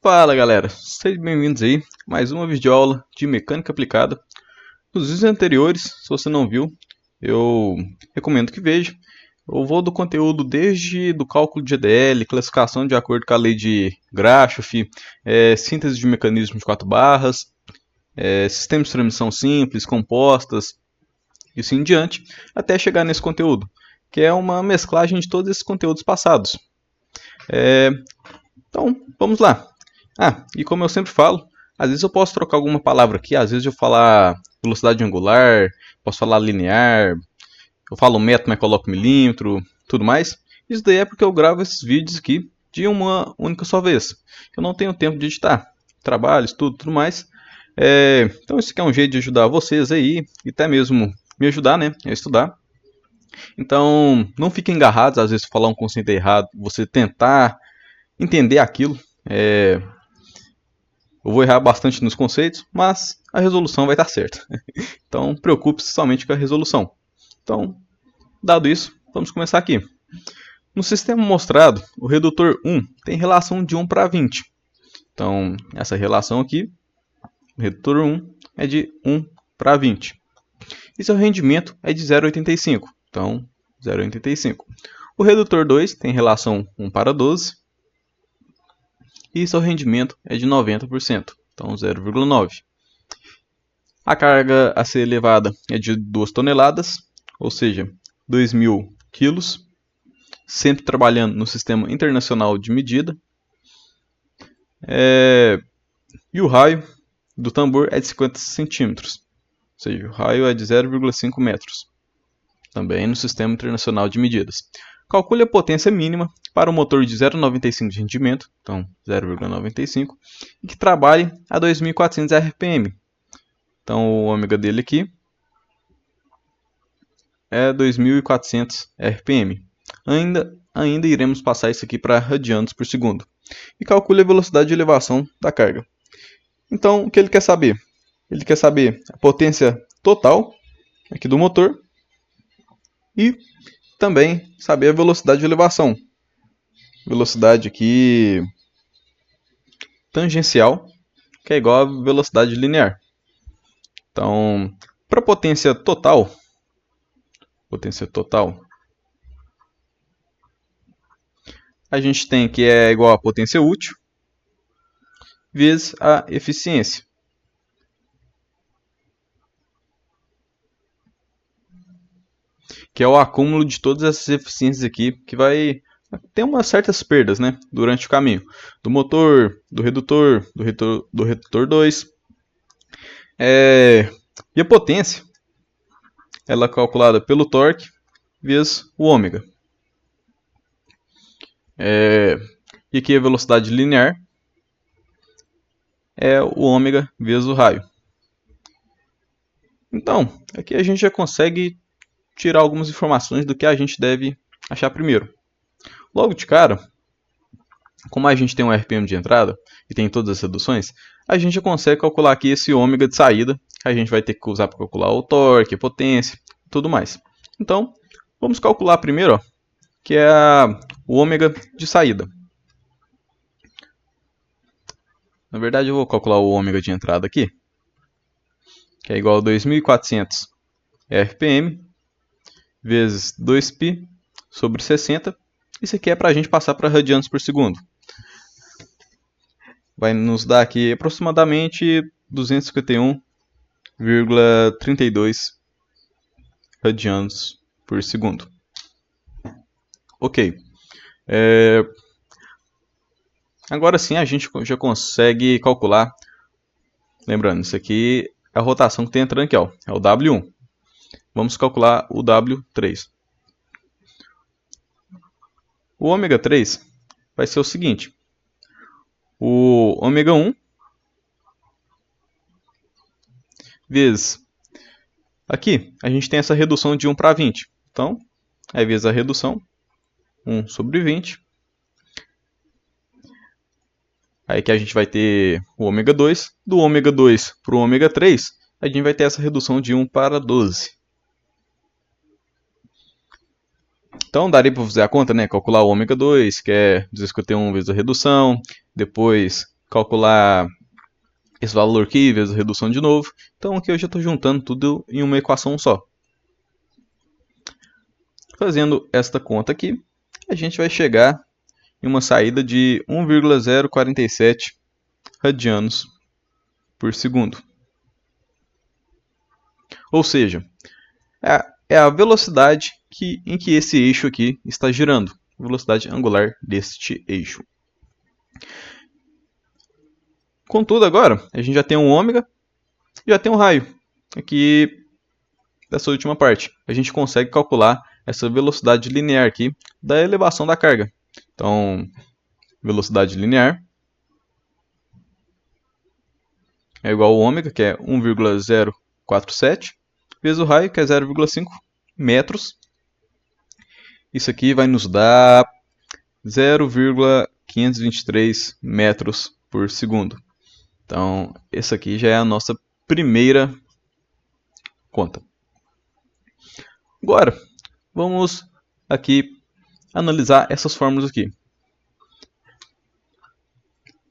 Fala galera, sejam bem-vindos aí a mais uma videoaula de mecânica aplicada. Nos vídeos anteriores, se você não viu, eu recomendo que veja. Eu vou do conteúdo desde do cálculo de EDL, classificação de acordo com a lei de Grashof, síntese de mecanismos de 4 barras, sistemas de transmissão simples, compostas e assim em diante, até chegar nesse conteúdo, que é uma mesclagem de todos esses conteúdos passados. Então, vamos lá. E como eu sempre falo, às vezes eu posso trocar alguma palavra aqui, às vezes eu falar velocidade angular, posso falar linear, eu falo metro, mas coloco milímetro, tudo mais. Isso daí é porque eu gravo esses vídeos aqui de uma única só vez. Eu não tenho tempo de editar, trabalho, estudo, tudo mais. Então isso aqui é um jeito de ajudar vocês aí, e até mesmo me ajudar, né, a estudar. Então, não fiquem engarrados, às vezes falar um conceito errado, você tentar entender aquilo. Eu vou errar bastante nos conceitos, mas a resolução vai estar certa. Então, preocupe-se somente com a resolução. Então, dado isso, vamos começar aqui. No sistema mostrado, o redutor 1 tem relação de 1 para 20. Então, essa relação aqui, o redutor 1 é de 1 para 20. E seu rendimento é de 0,85. Então, 0,85. O redutor 2 tem relação 1 para 12. E seu rendimento é de 90%, então 0,9. A carga a ser levada é de 2 toneladas, ou seja, 2.000 quilos, sempre trabalhando no Sistema Internacional de Medida. E o raio do tambor é de 50 centímetros, ou seja, o raio é de 0,5 metros, também no Sistema Internacional de Medidas. Calcule a potência mínima para um motor de 0,95 de rendimento, então 0,95, e que trabalhe a 2.400 RPM. Então o ômega dele aqui é 2.400 RPM. Ainda iremos passar isso aqui para radianos por segundo. E calcule a velocidade de elevação da carga. Então o que ele quer saber? Ele quer saber a potência total aqui do motor e também saber a velocidade de elevação. Velocidade aqui tangencial, que é igual a velocidade linear. Então, para potência total, a gente tem que é igual a potência útil vezes a eficiência. Que é o acúmulo de todas essas eficiências aqui, que vai ter umas certas perdas, né, durante o caminho. Do motor, do redutor 2. E a potência, ela é calculada pelo torque vezes o ômega. E aqui a velocidade linear é o ômega vezes o raio. Então, aqui a gente já consegue tirar algumas informações do que a gente deve achar primeiro. Logo de cara, como a gente tem um RPM de entrada e tem todas as reduções, a gente já consegue calcular aqui esse ômega de saída, que a gente vai ter que usar para calcular o torque, a potência e tudo mais. Então, vamos calcular primeiro, que é o ômega de saída. Na verdade, eu vou calcular o ômega de entrada aqui, que é igual a 2.400 RPM vezes 2π sobre 60. Isso aqui é para a gente passar para radianos por segundo. Vai nos dar aqui aproximadamente 251,32 radianos por segundo. Ok. Agora sim a gente já consegue calcular. Lembrando, isso aqui é a rotação que tem entrando aqui, ó, é o W1. Vamos calcular o W3. O ômega 3 vai ser o seguinte. O ômega 1 vezes... Aqui a gente tem essa redução de 1 para 20. Então, aí vezes a redução, 1 sobre 20. Aí que a gente vai ter o ômega 2. Do ômega 2 para o ômega 3, a gente vai ter essa redução de 1 para 12. Então, daria para fazer a conta, né? Calcular o ômega 2, que é 251 vezes a redução. Depois, calcular esse valor aqui, vezes a redução de novo. Então aqui eu já estou juntando tudo em uma equação só. Fazendo esta conta aqui, a gente vai chegar em uma saída de 1,047 radianos por segundo. Ou seja, é a velocidade em que esse eixo aqui está girando. Velocidade angular deste eixo. Contudo, agora, a gente já tem um ômega e já tem um raio. Aqui, dessa última parte, a gente consegue calcular essa velocidade linear aqui da elevação da carga. Então, velocidade linear é igual ao ômega, que é 1,047, vezes o raio, que é 0,5 metros. Isso aqui vai nos dar 0,523 metros por segundo. Então, essa aqui já é a nossa primeira conta. Agora, vamos aqui analisar essas fórmulas aqui.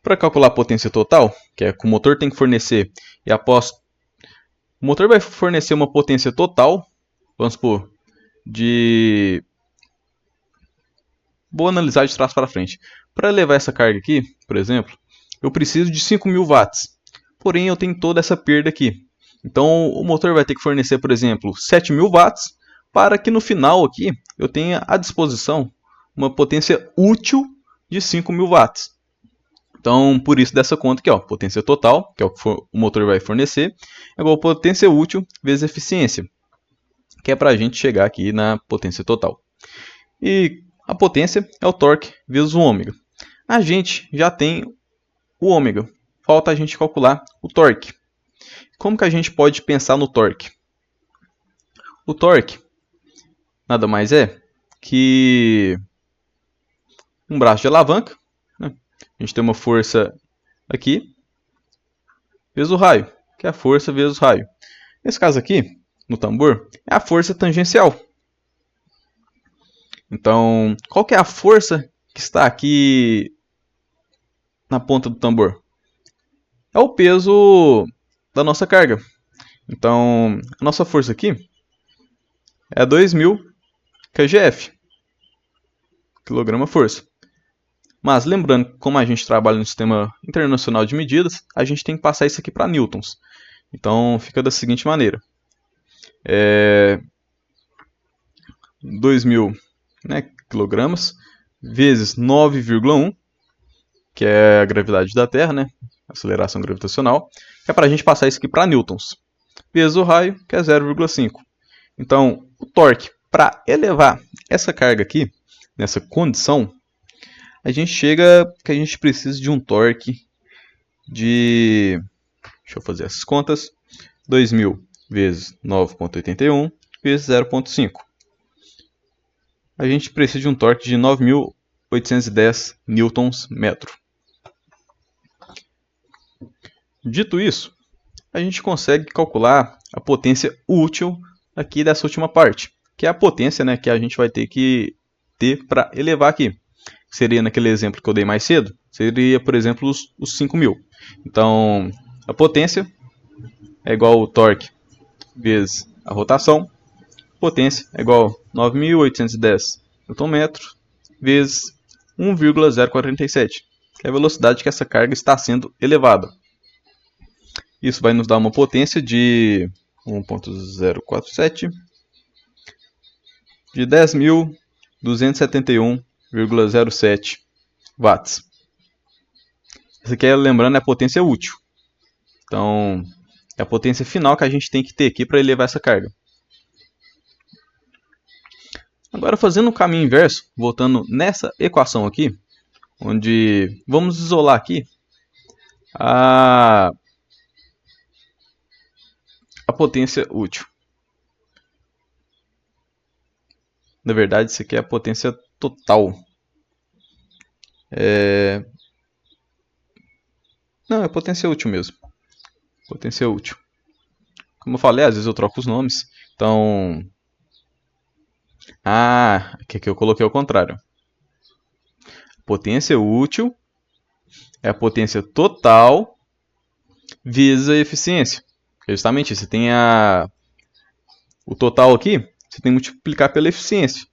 Para calcular a potência total, que é que o motor tem que fornecer, e após o motor vai fornecer uma potência total, vamos supor, vou analisar de trás para frente. Para levar essa carga aqui, por exemplo, eu preciso de 5.000 watts. Porém, eu tenho toda essa perda aqui. Então, o motor vai ter que fornecer, por exemplo, 7.000 watts, para que no final aqui eu tenha à disposição uma potência útil de 5.000 watts. Então, por isso dessa conta aqui, ó, potência total, que é o que o motor vai fornecer, é igual a potência útil vezes eficiência, que é para a gente chegar aqui na potência total. E a potência é o torque vezes o ômega. A gente já tem o ômega, falta a gente calcular o torque. Como que a gente pode pensar no torque? O torque nada mais é que um braço de alavanca, né? A gente tem uma força aqui, vezes o raio, que é a força vezes o raio. Nesse caso aqui, no tambor, é a força tangencial. Então, qual que é a força que está aqui na ponta do tambor? É o peso da nossa carga. Então, a nossa força aqui é 2.000 kgf, quilograma-força. Mas lembrando, como a gente trabalha no sistema internacional de medidas, a gente tem que passar isso aqui para newtons. Então, fica da seguinte maneira. 2.000, né, quilogramas vezes 9,1, que é a gravidade da Terra, né, aceleração gravitacional, que é para a gente passar isso aqui para newtons, vezes o raio, que é 0,5. Então, o torque para elevar essa carga aqui, nessa condição, a gente chega que a gente precisa de um torque de, deixa eu fazer essas contas, 2.000 vezes 9,81 vezes 0,5. A gente precisa de um torque de 9.810 newtons-metro. Dito isso, a gente consegue calcular a potência útil aqui dessa última parte, que é a potência, né, que a gente vai ter que ter para elevar aqui. Seria naquele exemplo que eu dei mais cedo, seria, por exemplo, os 5.000. Então, a potência é igual ao torque vezes a rotação. Potência é igual a 9.810 Nm vezes 1,047, que é a velocidade que essa carga está sendo elevada. Isso vai nos dar uma potência de 1,047 de 10.271,07 watts. Essa aqui, lembrando, é a potência útil. Então, é a potência final que a gente tem que ter aqui para elevar essa carga. Agora, fazendo o caminho inverso, voltando nessa equação aqui, onde vamos isolar aqui a potência útil. Na verdade, isso aqui é a potência total. Não, é potência útil mesmo. Potência útil. Como eu falei, às vezes eu troco os nomes. Então... aqui eu coloquei ao contrário. Potência útil é a potência total vezes a eficiência. Justamente, você tem o total aqui, você tem que multiplicar pela eficiência,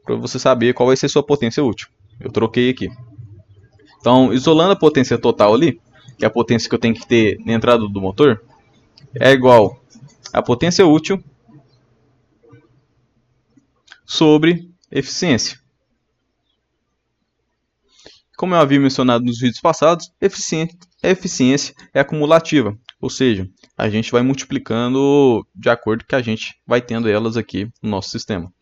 para você saber qual vai ser a sua potência útil. Eu troquei aqui. Então, isolando a potência total ali, que é a potência que eu tenho que ter na entrada do motor, é igual a potência útil sobre eficiência. Como eu havia mencionado nos vídeos passados, a eficiência é acumulativa, ou seja, a gente vai multiplicando de acordo que a gente vai tendo elas aqui no nosso sistema.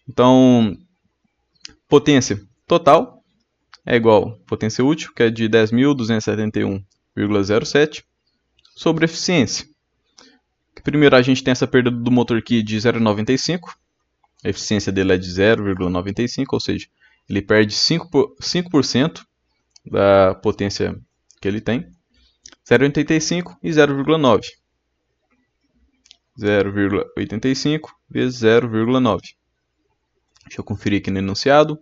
Então, potência total é igual a potência útil, que é de 10.271,07, sobre eficiência. Primeiro a gente tem essa perda do motor aqui de 0,95, a eficiência dele é de 0,95, ou seja, ele perde 5% da potência que ele tem. 0,85 e 0,9. 0,85 vezes 0,9. Deixa eu conferir aqui no enunciado.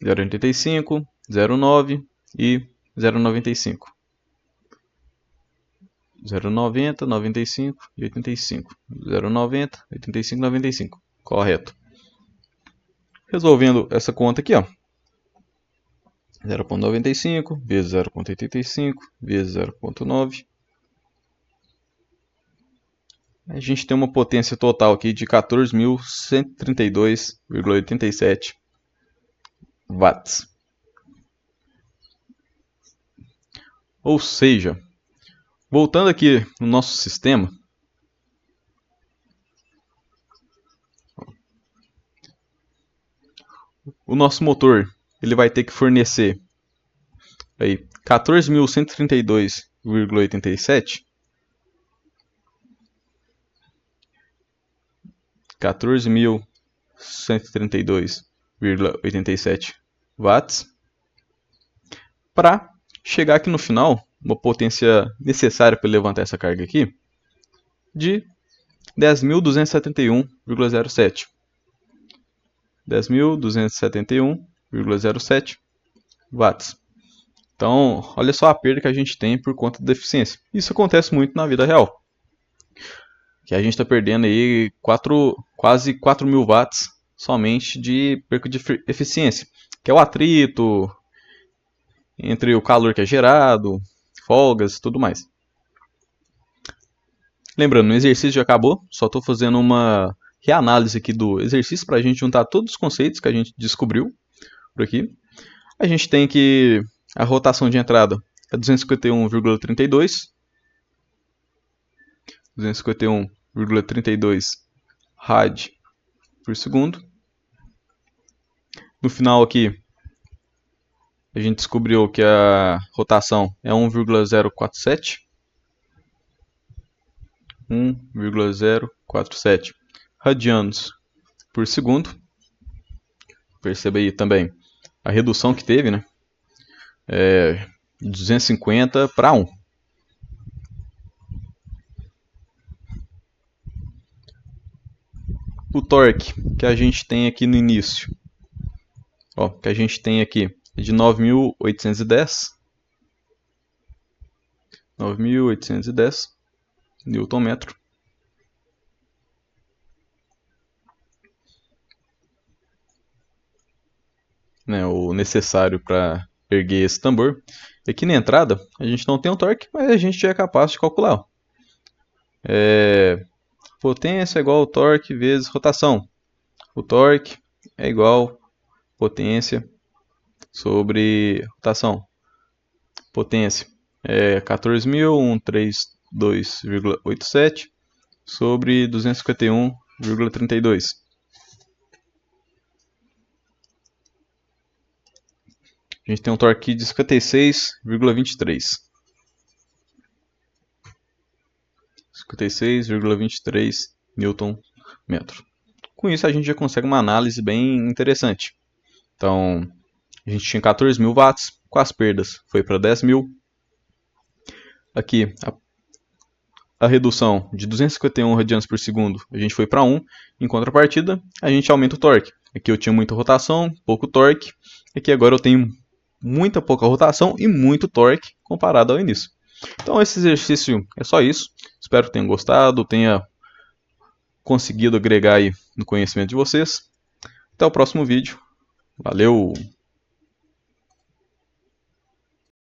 0,85, 0,9 e 0,95. 0,90, 95 e 85. 0,90, 85, 95. Correto. Resolvendo essa conta aqui, ó. 0,95 vezes 0,85 vezes 0,9. A gente tem uma potência total aqui de 14.132,87 watts. Ou seja, voltando aqui no nosso sistema, o nosso motor ele vai ter que fornecer aí 14.132,87 14.132,87 watts para chegar aqui no final, uma potência necessária para levantar essa carga aqui de 10.271,07. 10.271,07 watts. Então, olha só a perda que a gente tem por conta da eficiência. Isso acontece muito na vida real. Que a gente está perdendo aí quase 4.000 watts somente de perda de eficiência. Que é o atrito entre o calor que é gerado, folgas e tudo mais. Lembrando, o exercício já acabou. Só estou fazendo uma reanálise aqui do exercício para a gente juntar todos os conceitos que a gente descobriu por aqui. A gente tem que a rotação de entrada é 251,32. 251,32 rad por segundo. No final aqui, a gente descobriu que a rotação é 1,047. 1,047 radianos por segundo. Perceba aí também a redução que teve, né? 250 para 1. O torque que a gente tem aqui no início, ó, que a gente tem aqui é de 9.810 Nm. Né, o necessário para erguer esse tambor. Aqui na entrada, a gente não tem um torque, mas a gente já é capaz de calcular. Potência é igual ao torque vezes rotação. O torque é igual potência sobre rotação. Potência é 14.132,87 sobre 251,32. A gente tem um torque de 56,23. 56,23 Nm. Com isso a gente já consegue uma análise bem interessante. Então, a gente tinha 14.000 watts, com as perdas foi para 10.000. Aqui, a redução de 251 radianos por segundo, a gente foi para 1. Em contrapartida, a gente aumenta o torque. Aqui eu tinha muita rotação, pouco torque. Aqui agora eu tenho muita pouca rotação e muito torque comparado ao início. Então esse exercício é só isso. Espero que tenham gostado, tenha conseguido agregar aí no conhecimento de vocês. Até o próximo vídeo. Valeu!